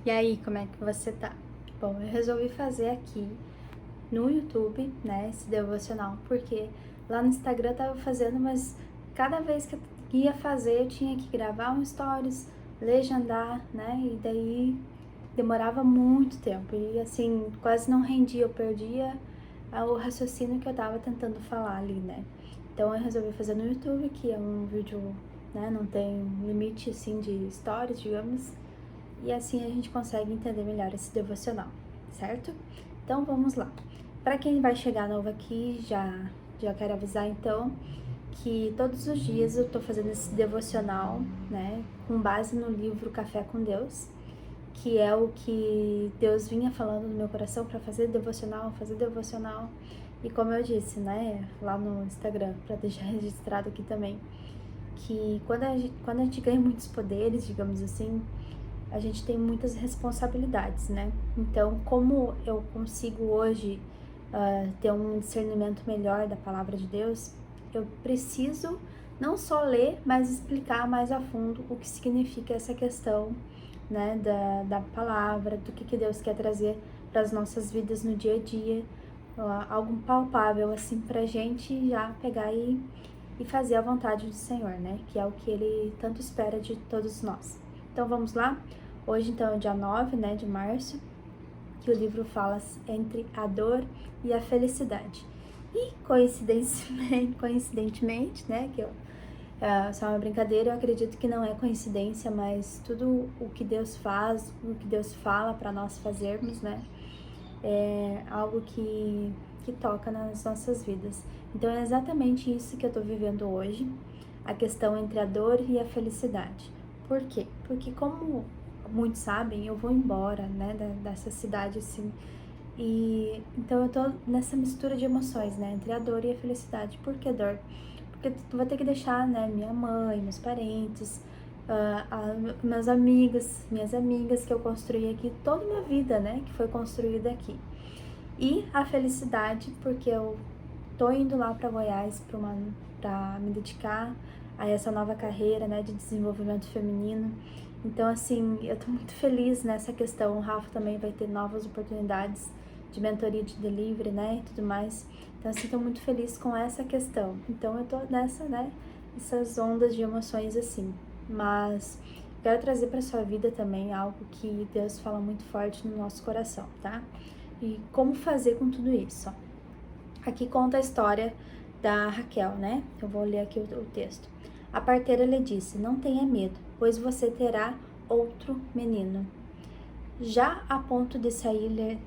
E aí, como é que você tá? Bom, eu resolvi fazer aqui no YouTube, né, esse devocional, porque lá no Instagram eu tava fazendo, mas cada vez que eu ia fazer eu tinha que gravar um stories, legendar, né, e daí demorava muito tempo e assim, quase não rendia, eu perdia o raciocínio que eu tava tentando falar ali, né. Então eu resolvi fazer no YouTube, que é um vídeo, né, não tem limite assim de stories, digamos, e assim a gente consegue entender melhor esse devocional, certo? Então vamos lá. Para quem vai chegar novo aqui, já quero avisar então que todos os dias eu tô fazendo esse devocional, né, com base no livro Café com Deus, que é o que Deus vinha falando no meu coração para fazer devocional. E como eu disse, né, lá no Instagram, para deixar registrado aqui também, que quando a gente ganha muitos poderes, digamos assim, a gente tem muitas responsabilidades, né? Então, como eu consigo hoje ter um discernimento melhor da palavra de Deus, eu preciso não só ler, mas explicar mais a fundo o que significa essa questão, né, da palavra, do que Deus quer trazer para as nossas vidas no dia a dia, algo palpável, assim, pra gente já pegar e fazer a vontade do Senhor, né? Que é o que Ele tanto espera de todos nós. Então vamos lá? Hoje então é o dia 9, né, de março, que o livro fala entre a dor e a felicidade. E coincidentemente, né, que só uma brincadeira, eu acredito que não é coincidência, mas tudo o que Deus faz, o que Deus fala para nós fazermos, né, é algo que toca nas nossas vidas. Então é exatamente isso que eu tô vivendo hoje, a questão entre a dor e a felicidade. Por quê? Porque como muitos sabem, eu vou embora, né, dessa cidade assim, e então eu tô nessa mistura de emoções, né, entre a dor e a felicidade. Por que dor? Porque tu vai ter que deixar, né, minha mãe, meus parentes, meus amigos, minhas amigas que eu construí aqui, toda uma vida, né, que foi construída aqui. E a felicidade, porque eu tô indo lá para Goiás para me dedicar a essa nova carreira, né, de desenvolvimento feminino. Então, assim, eu tô muito feliz nessa questão. O Rafa também vai ter novas oportunidades de mentoria de delivery, né, e tudo mais. Então, assim, tô muito feliz com essa questão. Então, eu tô nessa, né, essas ondas de emoções assim. Mas quero trazer para sua vida também algo que Deus fala muito forte no nosso coração, tá? E como fazer com tudo isso? Aqui conta a história da Raquel, né? Eu vou ler aqui o texto. A parteira lhe disse: Não tenha medo, pois você terá outro menino. Já a ponto de sair-lhe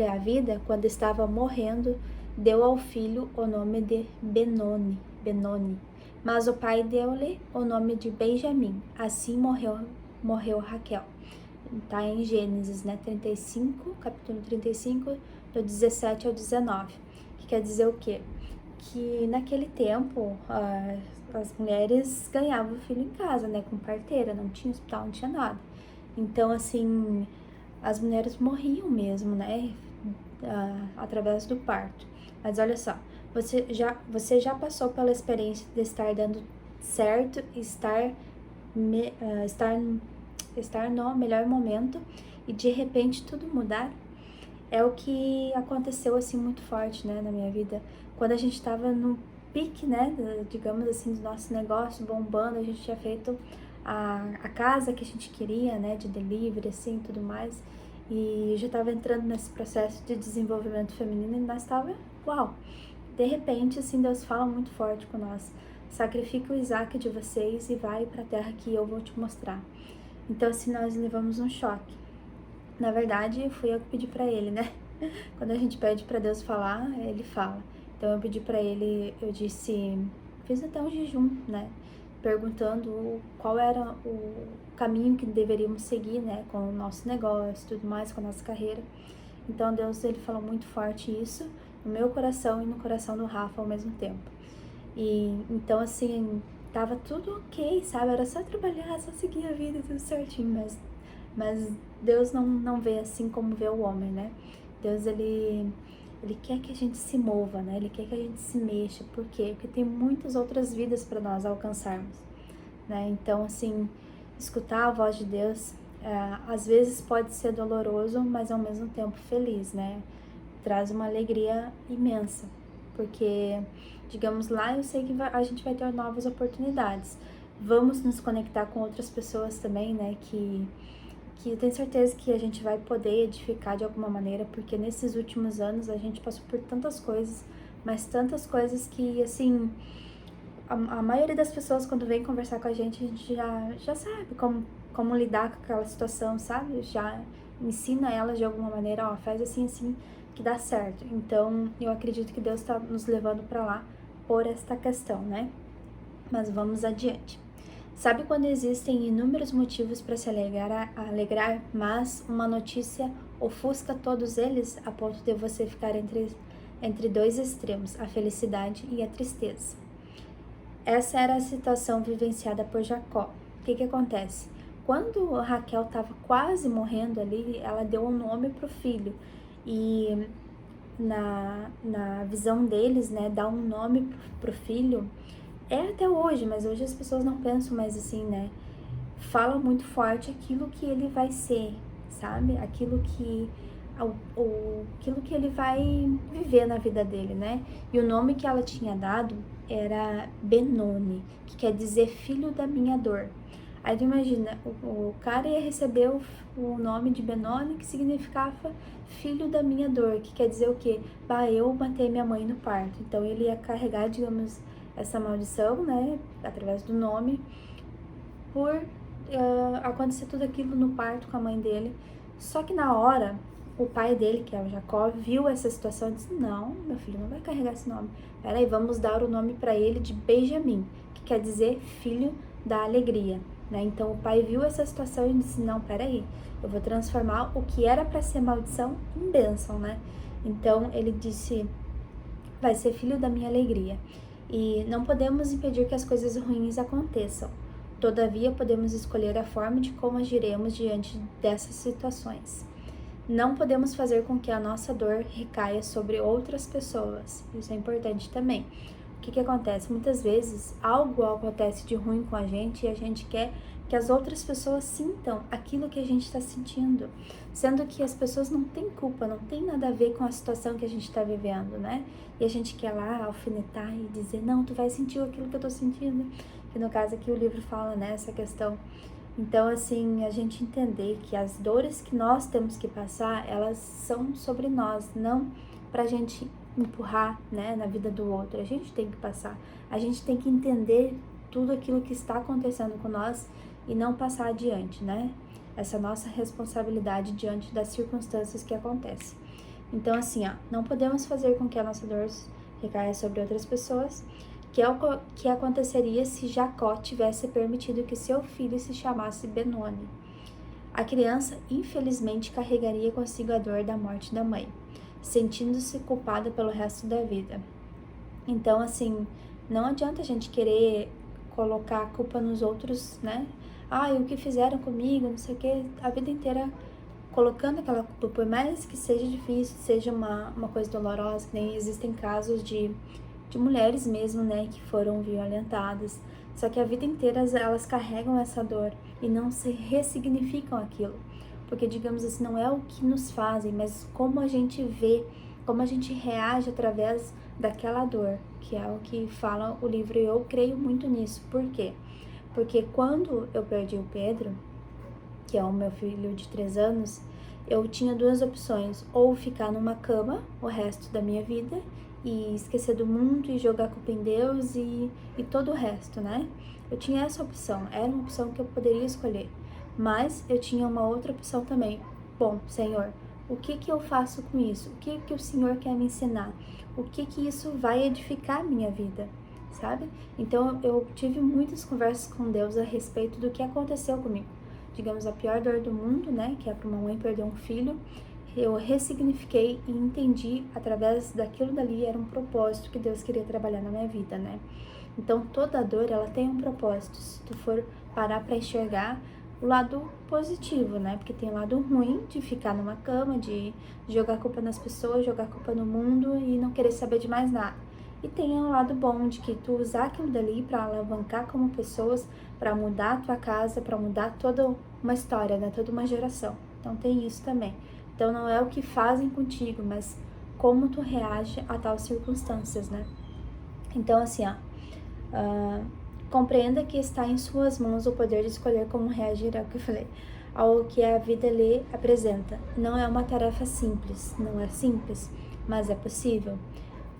a vida, quando estava morrendo, deu ao filho o nome de Benoni. Mas o pai deu-lhe o nome de Benjamim. Assim morreu Raquel. Está em Gênesis, né, 35, capítulo 35, do 17 ao 19. Que quer dizer o quê? Que naquele tempo as mulheres ganhavam filho em casa, né, com parteira, não tinha hospital, não tinha nada. Então, assim, as mulheres morriam mesmo, né, através do parto. Mas olha só, você já passou pela experiência de estar dando certo, estar no melhor momento e de repente tudo mudar? É o que aconteceu assim muito forte, né, na minha vida. Quando a gente estava no pique, né, digamos assim, do nosso negócio bombando, a gente tinha feito a casa que a gente queria, né, de delivery, assim, tudo mais. E eu já estava entrando nesse processo de desenvolvimento feminino e nós estava, uau! De repente, assim, Deus fala muito forte com nós. Sacrifica o Isaac de vocês e vai para a terra que eu vou te mostrar. Então, assim, nós levamos um choque. Na verdade, fui eu que pedi pra ele, né? Quando a gente pede pra Deus falar, ele fala. Então eu pedi pra ele, eu disse, fiz até um jejum, né? Perguntando qual era o caminho que deveríamos seguir, né? Com o nosso negócio, tudo mais, com a nossa carreira. Então Deus, ele falou muito forte isso no meu coração e no coração do Rafa ao mesmo tempo. E então, assim, tava tudo ok, sabe? Era só trabalhar, só seguir a vida, tudo certinho, mas Deus não vê assim como vê o homem, né? Deus, ele quer que a gente se mova, né? Ele quer que a gente se mexa. Por quê? Porque tem muitas outras vidas para nós alcançarmos, né? Então, assim, escutar a voz de Deus às vezes pode ser doloroso, mas ao mesmo tempo feliz, né? Traz uma alegria imensa, porque, digamos lá, eu sei que a gente vai ter novas oportunidades. Vamos nos conectar com outras pessoas também, né? Que eu tenho certeza que a gente vai poder edificar de alguma maneira, porque nesses últimos anos a gente passou por tantas coisas, mas tantas coisas que, assim, a maioria das pessoas quando vem conversar com a gente já sabe como lidar com aquela situação, sabe? Já ensina elas de alguma maneira, ó, faz assim, assim, que dá certo. Então, eu acredito que Deus está nos levando para lá por esta questão, né? Mas vamos adiante. Sabe quando existem inúmeros motivos para se alegrar, mas uma notícia ofusca todos eles a ponto de você ficar entre dois extremos, a felicidade e a tristeza? Essa era a situação vivenciada por Jacó. O que acontece? Quando Raquel estava quase morrendo ali, ela deu um nome para o filho. E na visão deles, né, dar um nome para o filho, é até hoje, mas hoje as pessoas não pensam mais assim, né? Fala muito forte aquilo que ele vai ser, sabe? Aquilo que ele vai viver na vida dele, né? E o nome que ela tinha dado era Benoni, que quer dizer filho da minha dor. Aí tu imagina, o cara ia receber o nome de Benoni, que significava filho da minha dor, que quer dizer o quê? Bah, eu matei minha mãe no parto. Então ele ia carregar, digamos, essa maldição, né, através do nome, por acontecer tudo aquilo no parto com a mãe dele. Só que na hora, o pai dele, que é o Jacó, viu essa situação e disse: não, meu filho não vai carregar esse nome. Peraí, vamos dar o nome para ele de Benjamim, que quer dizer filho da alegria, né? Então o pai viu essa situação e disse: não, peraí, eu vou transformar o que era para ser maldição em bênção, né? Então ele disse: vai ser filho da minha alegria. E não podemos impedir que as coisas ruins aconteçam. Todavia, podemos escolher a forma de como agiremos diante dessas situações. Não podemos fazer com que a nossa dor recaia sobre outras pessoas. Isso é importante também. O que acontece? Muitas vezes, algo acontece de ruim com a gente e a gente quer que as outras pessoas sintam aquilo que a gente está sentindo, sendo que as pessoas não têm culpa, não tem nada a ver com a situação que a gente está vivendo, né? E a gente quer lá alfinetar e dizer: não, tu vai sentir aquilo que eu tô sentindo, que no caso aqui o livro fala, né, essa questão. Então, assim, a gente entender que as dores que nós temos que passar, elas são sobre nós, não pra gente empurrar, né, na vida do outro. A gente tem que passar, a gente tem que entender tudo aquilo que está acontecendo com nós e não passar adiante, né? Essa nossa responsabilidade diante das circunstâncias que acontecem. Então, assim, ó, não podemos fazer com que a nossa dor recaia sobre outras pessoas, que é o que aconteceria se Jacó tivesse permitido que seu filho se chamasse Benoni. A criança, infelizmente, carregaria consigo a dor da morte da mãe, sentindo-se culpada pelo resto da vida. Então, assim, não adianta a gente querer colocar a culpa nos outros, né? O que fizeram comigo, não sei o que, a vida inteira colocando aquela culpa, por mais que seja difícil, seja uma coisa dolorosa, que nem existem casos de mulheres mesmo, né, que foram violentadas, só que a vida inteira elas carregam essa dor e não se ressignificam aquilo, porque, digamos assim, não é o que nos fazem, mas como a gente vê, como a gente reage através daquela dor, que é o que fala o livro, e eu creio muito nisso. Por quê? Porque quando eu perdi o Pedro, que é o meu filho de 3 anos, eu tinha 2 opções: ou ficar numa cama o resto da minha vida e esquecer do mundo e jogar a culpa em Deus e todo o resto, né? Eu tinha essa opção, era uma opção que eu poderia escolher, mas eu tinha uma outra opção também. Bom, Senhor, o que eu faço com isso? O que o Senhor quer me ensinar? O que isso vai edificar a minha vida, sabe? Então eu tive muitas conversas com Deus a respeito do que aconteceu comigo. Digamos, a pior dor do mundo, né, que é para uma mãe perder um filho, eu ressignifiquei e entendi através daquilo dali, era um propósito que Deus queria trabalhar na minha vida, né? Então toda dor, ela tem um propósito, se tu for parar para enxergar o lado positivo, né? Porque tem o lado ruim de ficar numa cama, de jogar culpa nas pessoas, jogar culpa no mundo e não querer saber de mais nada. e tem o lado bom de que tu usar aquilo dali para alavancar como pessoas, para mudar a tua casa, para mudar toda uma história, né? Toda uma geração. Então tem isso também. Então não é o que fazem contigo, mas como tu reage a tais circunstâncias, né? Então assim, ó, compreenda que está em suas mãos o poder de escolher como reagir ao que eu falei, ao que a vida lhe apresenta. Não é uma tarefa simples, não é simples, mas é possível.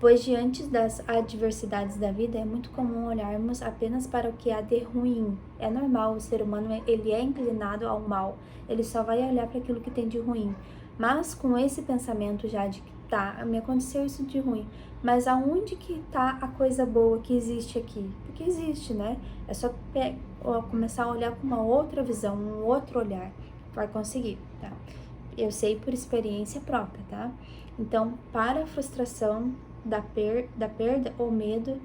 Pois diante das adversidades da vida é muito comum olharmos apenas para o que há de ruim. É normal, o ser humano ele é inclinado ao mal, ele só vai olhar para aquilo que tem de ruim. Mas com esse pensamento já de que tá, me aconteceu isso de ruim, mas aonde que tá a coisa boa que existe aqui? Porque existe, né? É só começar a olhar com uma outra visão, um outro olhar, vai conseguir, tá? Eu sei por experiência própria, tá? Então, para a frustração da perda ou medo.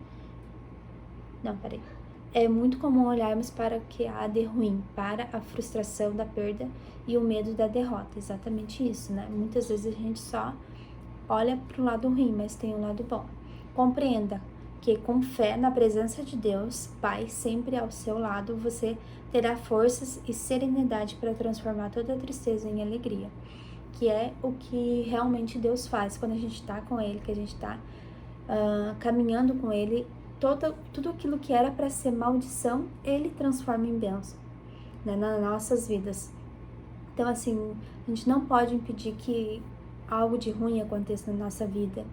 Não, peraí. É muito comum olharmos para o que há de ruim, para a frustração da perda e o medo da derrota. Exatamente isso, né? Muitas vezes a gente só olha para o lado ruim, mas tem um lado bom. Compreenda que com fé na presença de Deus, Pai, sempre ao seu lado, você terá forças e serenidade para transformar toda a tristeza em alegria, que é o que realmente Deus faz quando a gente está com Ele, que a gente está caminhando com Ele. Tudo aquilo que era para ser maldição, Ele transforma em bênção, né, nas nossas vidas. Então, assim, a gente não pode impedir que algo de ruim aconteça na nossa vida,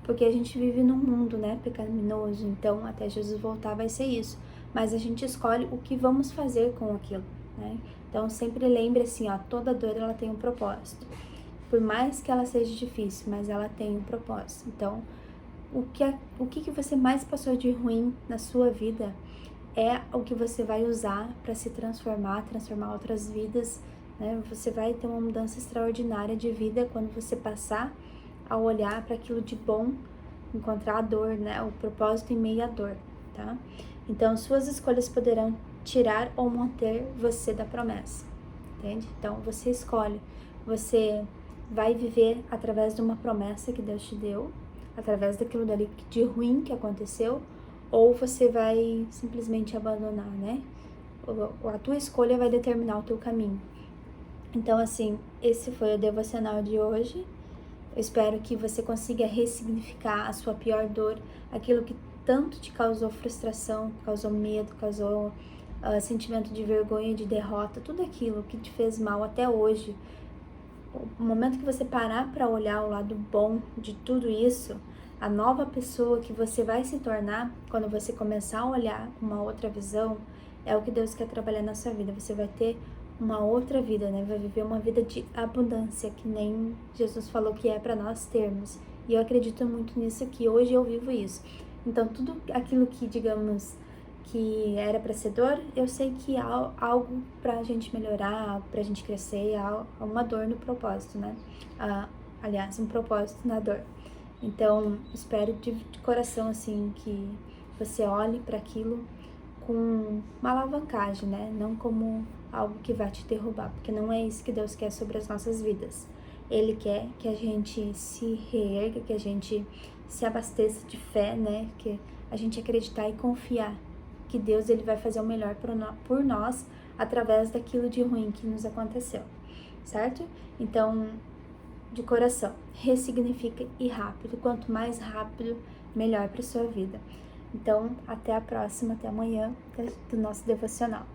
porque a gente vive num mundo, né, pecaminoso, então até Jesus voltar vai ser isso. Mas a gente escolhe o que vamos fazer com aquilo, né? Então, sempre lembre assim, ó, toda dor ela tem um propósito. Por mais que ela seja difícil, mas ela tem um propósito. Então, o que você mais passou de ruim na sua vida é o que você vai usar para se transformar outras vidas, né? Você vai ter uma mudança extraordinária de vida quando você passar a olhar para aquilo de bom, encontrar a dor, né? O propósito em meio à dor, tá? Então, suas escolhas poderão tirar ou manter você da promessa, entende? Então, você escolhe. Você vai viver através de uma promessa que Deus te deu, através daquilo dali de ruim que aconteceu, ou você vai simplesmente abandonar, né? A tua escolha vai determinar o teu caminho. Então, assim, esse foi o devocional de hoje. Eu espero que você consiga ressignificar a sua pior dor, aquilo que tanto te causou frustração, causou medo, causou sentimento de vergonha, de derrota, tudo aquilo que te fez mal até hoje. O momento que você parar para olhar o lado bom de tudo isso, a nova pessoa que você vai se tornar, quando você começar a olhar com uma outra visão, é o que Deus quer trabalhar na sua vida. Você vai ter uma outra vida, né? Vai viver uma vida de abundância, que nem Jesus falou que é para nós termos. E eu acredito muito nisso, que hoje eu vivo isso. Então, tudo aquilo que, digamos, que era para ser dor, eu sei que há algo pra gente melhorar, algo pra gente crescer, há uma dor no propósito, né? Aliás, um propósito na dor. Então, espero de coração, assim, que você olhe para aquilo com uma alavancagem, né? Não como algo que vai te derrubar, porque não é isso que Deus quer sobre as nossas vidas. Ele quer que a gente se reerga, que a gente se abasteça de fé, né? Que a gente acreditar e confiar que Deus ele vai fazer o melhor por nós através daquilo de ruim que nos aconteceu, certo? Então, de coração, ressignifica e rápido. Quanto mais rápido, melhor para sua vida. Então, até a próxima, até amanhã do nosso devocional.